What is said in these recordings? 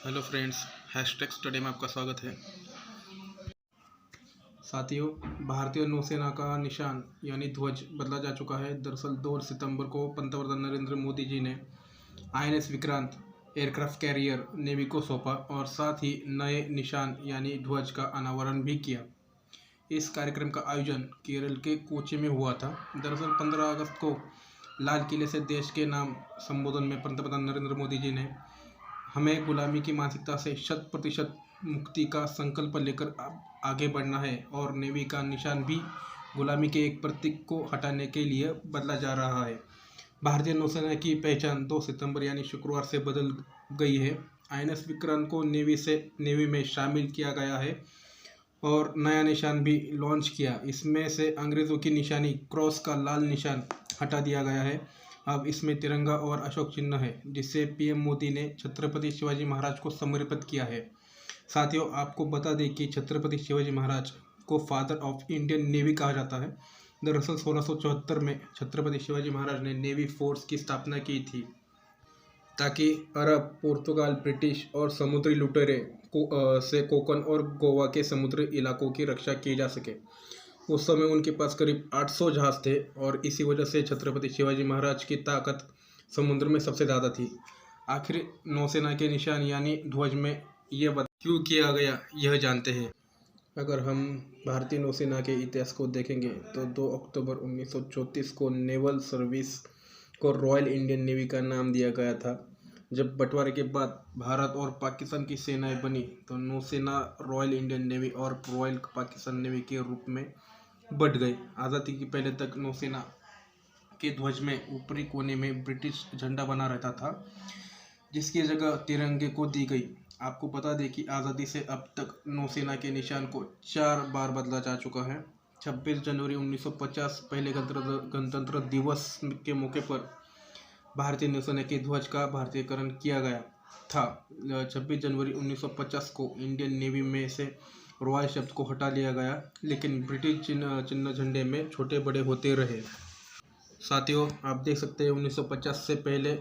Hello friends, hashtag study में आपका स्वागत है। साथियों, भारतीय नौसेना का निशान यानी ध्वज बदला जा चुका है। दरअसल 2 सितंबर को पंतप्रधान नरेंद्र मोदी जी ने INS Vikrant aircraft carrier navy को सौंपा और साथ ही नए निशान यानी ध्वज का अनावरण भी किया। इस कार्यक्रम का आयोजन केरल के कोच्चि में हुआ था। दरअसल 15 अगस्त को लाल किले से देश के नाम संबोधन में पंतप्रधान नरेंद्र मोदी जी ने हमें गुलामी की मानसिकता से 100% मुक्ति का संकल्प लेकर आगे बढ़ना है और नेवी का निशान भी गुलामी के एक प्रतीक को हटाने के लिए बदला जा रहा है। भारतीय नौसेना की पहचान 2 सितंबर यानी शुक्रवार से बदल गई है। INS विक्रांत को नेवी में शामिल किया गया है और नया निशान भी लॉन्च किया। इसमें से अंग्रेज़ों की निशानी क्रॉस का लाल निशान हटा दिया गया है। अब इसमें तिरंगा और अशोक चिन्ह है, जिसे PM मोदी ने छत्रपति शिवाजी महाराज को समर्पित किया है। साथियों, आपको बता दें कि छत्रपति शिवाजी महाराज को फादर ऑफ इंडियन नेवी कहा जाता है। दरअसल 1674 में छत्रपति शिवाजी महाराज ने नेवी फोर्स की स्थापना की थी ताकि अरब, पुर्तगाल, ब्रिटिश और समुद्री लुटेरे से कोंकण और गोवा के समुद्री इलाकों की रक्षा की जा सके। उस समय उनके पास करीब 800 जहाज थे और इसी वजह से छत्रपति शिवाजी महाराज की ताकत समुद्र में सबसे ज़्यादा थी। आखिर नौसेना के निशान यानी ध्वज में ये क्यों किया गया, यह जानते हैं। अगर हम भारतीय नौसेना के इतिहास को देखेंगे तो 2 अक्टूबर 1934 को नेवल सर्विस को रॉयल इंडियन नेवी का नाम दिया गया था। जब बंटवारे के बाद भारत और पाकिस्तान की सेनाएं बनी तो नौसेना रॉयल इंडियन नेवी और रॉयल पाकिस्तान नेवी के रूप में बढ़ गई। आज़ादी के पहले तक नौसेना के ध्वज में ऊपरी कोने में ब्रिटिश झंडा बना रहता था, जिसकी जगह तिरंगे को दी गई। आपको बता दें कि आज़ादी से अब तक नौसेना के निशान को 4 बार बदला जा चुका है। 26 जनवरी 1950 पहले गणतंत्र दिवस के मौके पर भारतीय नौसेना के ध्वज का भारतीयकरण किया गया था। 26 जनवरी 1950 को इंडियन नेवी में से रॉयल शब्द को हटा लिया गया, लेकिन ब्रिटिश चिन्ह झंडे में छोटे बड़े होते रहे। साथियों, आप देख सकते हैं 1950 से पहले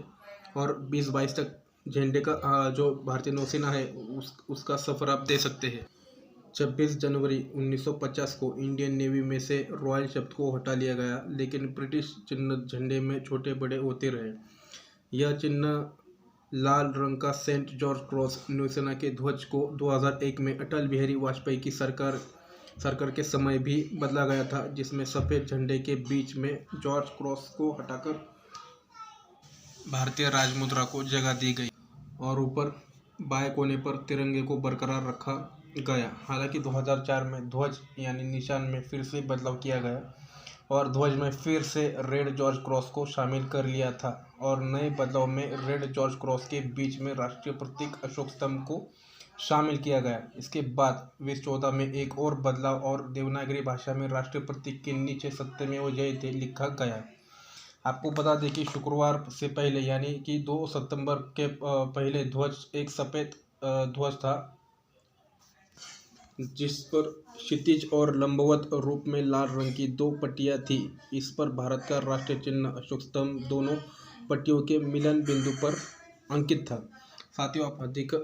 और 2022 तक झंडे का जो भारतीय नौसेना है उसका सफ़र आप दे सकते हैं। 26 जनवरी 1950 को इंडियन नेवी में से रॉयल शब्द को हटा लिया गया, लेकिन ब्रिटिश चिन्ह झंडे में छोटे बड़े होते रहे। यह चिन्ह लाल रंग का सेंट जॉर्ज क्रॉस नौसेना के ध्वज को 2001 में अटल बिहारी वाजपेयी की सरकार के समय भी बदला गया था, जिसमें सफ़ेद झंडे के बीच में जॉर्ज क्रॉस को हटाकर भारतीय राजमुद्रा को जगह दी गई और ऊपर बाएं कोने पर तिरंगे को बरकरार रखा गया। हालांकि 2004 में ध्वज यानी निशान में फिर से बदलाव किया गया और ध्वज में फिर से रेड जॉर्ज क्रॉस को शामिल कर लिया था और नए बदलाव में रेड जॉर्ज क्रॉस के बीच में राष्ट्रीय प्रतीक अशोक स्तंभ को शामिल किया गया। इसके बाद 2014 में एक और बदलाव और देवनागरी भाषा में राष्ट्रीय प्रतीक के नीचे सत्यमेव जयते लिखा गया। आपको बता दें कि शुक्रवार से पहले यानी कि 2 सितंबर के पहले ध्वज एक सफ़ेद ध्वज था, जिस पर क्षितिज और लंबवत रूप में लाल रंग की 2 पट्टियां थी। इस पर भारत का राष्ट्रीय चिन्ह अशोक स्तंभ दोनों पट्टियों के मिलन बिंदु पर अंकित था। साथियों,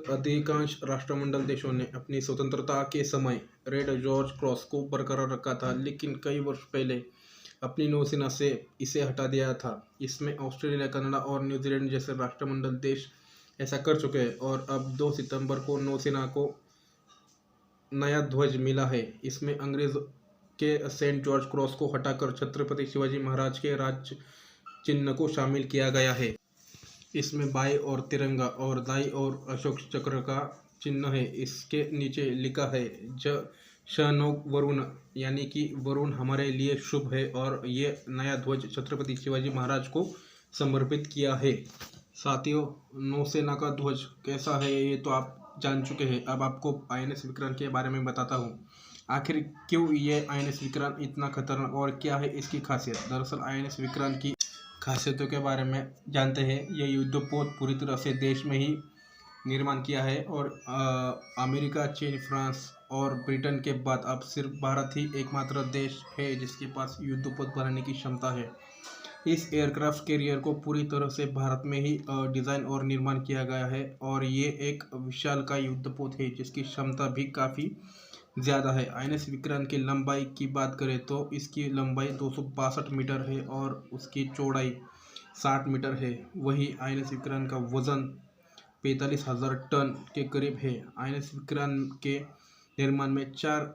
अधिकांश राष्ट्रमंडल देशों ने अपनी स्वतंत्रता के समय रेड जॉर्ज क्रॉस को बरकरार रखा था, लेकिन कई वर्ष पहले अपनी नौसेना से इसे हटा दिया था। इसमें ऑस्ट्रेलिया, कनाडा और न्यूजीलैंड जैसे राष्ट्रमंडल देश ऐसा कर चुके हैं और अब 2 सितंबर को नौसेना को नया ध्वज मिला है। इसमें अंग्रेज के सेंट जॉर्ज क्रॉस को हटाकर छत्रपति शिवाजी महाराज के राज चिन्ह को शामिल किया गया है। इसमें बाएं ओर तिरंगा और दाईं ओर अशोक चक्र का चिन्ह है। इसके नीचे लिखा है शनो वरुण, यानी कि वरुण हमारे लिए शुभ है और ये नया ध्वज छत्रपति शिवाजी महाराज को समर्पित किया है। साथियों, नौसेना का ध्वज कैसा है ये तो आप जान चुके हैं। अब आपको INS विक्रांत के बारे में बताता हूँ। आखिर क्यों ये INS विक्रांत इतना खतरनाक और क्या है इसकी खासियत। दरअसल INS विक्रांत की खासियतों के बारे में जानते हैं। ये युद्धपोत पूरी तरह से देश में ही निर्माण किया है और अमेरिका, चीन, फ्रांस और ब्रिटेन के बाद अब सिर्फ भारत ही एकमात्र देश है जिसके पास युद्धपोत बनाने की क्षमता है। इस एयरक्राफ्ट कैरियर को पूरी तरह से भारत में ही डिज़ाइन और निर्माण किया गया है और ये एक विशालकाय युद्धपोत है जिसकी क्षमता भी काफ़ी ज़्यादा है। आईएनएस विक्रांत की लंबाई की बात करें तो इसकी लंबाई 262 मीटर है और उसकी चौड़ाई 60 मीटर है। वहीं आईएनएस विक्रांत का वजन 45,000 टन के करीब है। आईएनएस विक्रांत के निर्माण में 4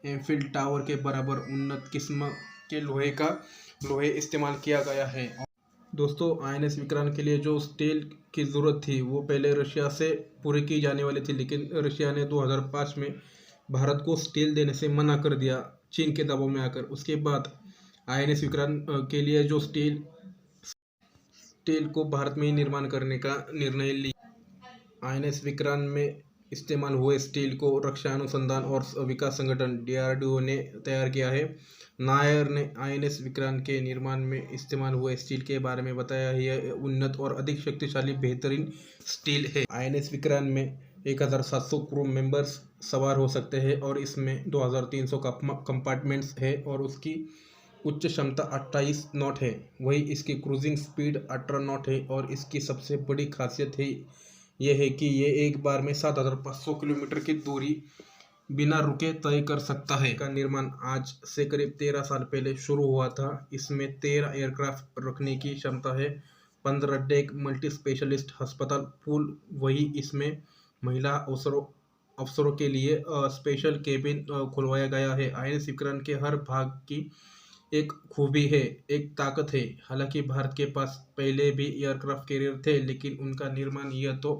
एफिल टावर के बराबर उन्नत किस्म के लोहे इस्तेमाल किया गया है। दोस्तों, आईएनएस विक्रांत के लिए जो स्टील की ज़रूरत थी वो पहले रशिया से पूरी की जाने वाली थी, लेकिन रशिया ने 2005 में भारत को स्टील देने से मना कर दिया चीन के दबाव में आकर। उसके बाद आईएनएस विक्रांत के लिए जो स्टील को भारत में ही निर्माण करने का निर्णय लिया। आईएनएस विक्रांत में इस्तेमाल हुए स्टील को रक्षा अनुसंधान और विकास संगठन DRDO ने तैयार किया है। नायर ने आईएनएस विक्रांत के निर्माण में इस्तेमाल हुए स्टील के बारे में बताया, यह उन्नत और अधिक शक्तिशाली बेहतरीन स्टील है। आईएनएस विक्रांत में 1700 क्रू मेंबर्स सवार हो सकते हैं और इसमें 2300 कंपार्टमेंट्स है और उसकी उच्च क्षमता 28 नॉट है। वही इसकी क्रूजिंग स्पीड 18 नॉट है और इसकी सबसे बड़ी खासियत यह है कि ये एक बार में 7,500 किलोमीटर की दूरी बिना रुके तय कर सकता है। का निर्माण आज से करीब 13 साल पहले शुरू हुआ था। इसमें 13 एयरक्राफ्ट रखने की क्षमता है। 15 डेक मल्टी स्पेशलिस्ट अस्पताल पूल, वही इसमें महिला अफसरों के लिए स्पेशल केबिन खुलवाया गया है। आईएनएस विक्रांत के हर भाग की एक खूबी है, एक ताकत है। हालांकि भारत के पास पहले भी एयरक्राफ्ट कैरियर थे, लेकिन उनका निर्माण यह तो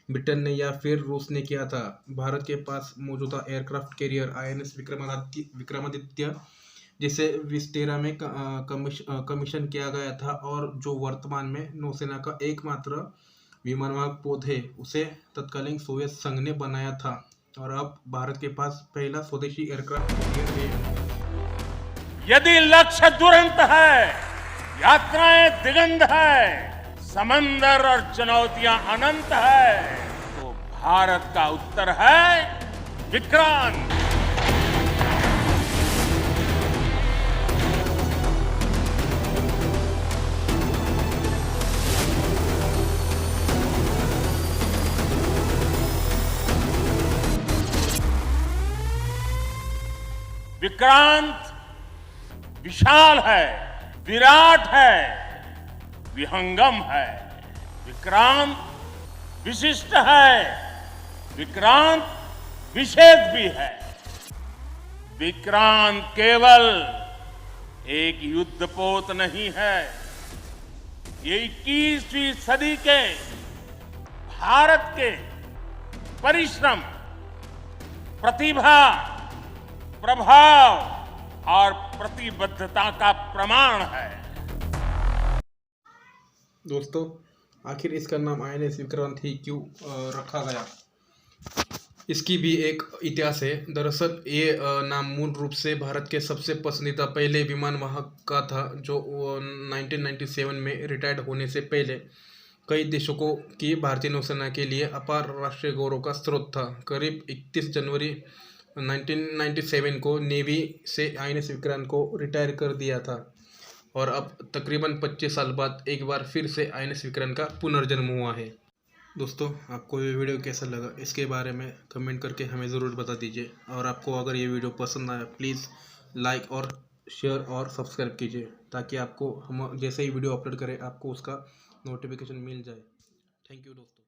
ब्रिटेन ने या फिर रूस ने किया था। भारत के पास मौजूदा एयरक्राफ्ट कैरियर आईएनएस विक्रमादित्य जिसे 2013 में कमीशन किया गया था और जो वर्तमान में नौसेना का एकमात्र विमानवाहक पोत है, उसे तत्कालीन सोवियत संघ ने बनाया था और अब भारत के पास पहला स्वदेशी एयरक्राफ्ट कैरियर है। यदि लक्ष्य दुरंत है, यात्राएं दिगंत है, समंदर और चुनौतियां अनंत है, तो भारत का उत्तर है विक्रांत। विक्रांत विशाल है, विराट है, विहंगम है। विक्रांत विशिष्ट है, विक्रांत विशेष भी है। विक्रांत केवल एक युद्धपोत नहीं है, ये 21वीं सदी के भारत के परिश्रम, प्रतिभा, प्रभाव और प्रतिबद्धता का प्रमाण है। दोस्तों, आखिर इसका नाम आईएनएस विक्रांत ही क्यों रखा गया, इसकी भी एक इतिहास है। दरअसल ये नाम मूल रूप से भारत के सबसे पसंदीदा पहले विमान वाहक का था, जो 1997 में रिटायर्ड होने से पहले कई देशों की भारतीय नौसेना के लिए अपार राष्ट्रीय गौरव का स्रोत था। करीब 31 जनवरी 1997 को नेवी से आईएनएस विक्रांत को रिटायर कर दिया था और अब तकरीबन 25 साल बाद एक बार फिर से आईएनएस विक्रांत का पुनर्जन्म हुआ है। दोस्तों, आपको ये वीडियो कैसा लगा इसके बारे में कमेंट करके हमें ज़रूर बता दीजिए और आपको अगर ये वीडियो पसंद आया प्लीज़ लाइक और शेयर और सब्सक्राइब कीजिए, ताकि आपको हम जैसे ही वीडियो अपलोड करें आपको उसका नोटिफिकेशन मिल जाए। थैंक यू दोस्तों।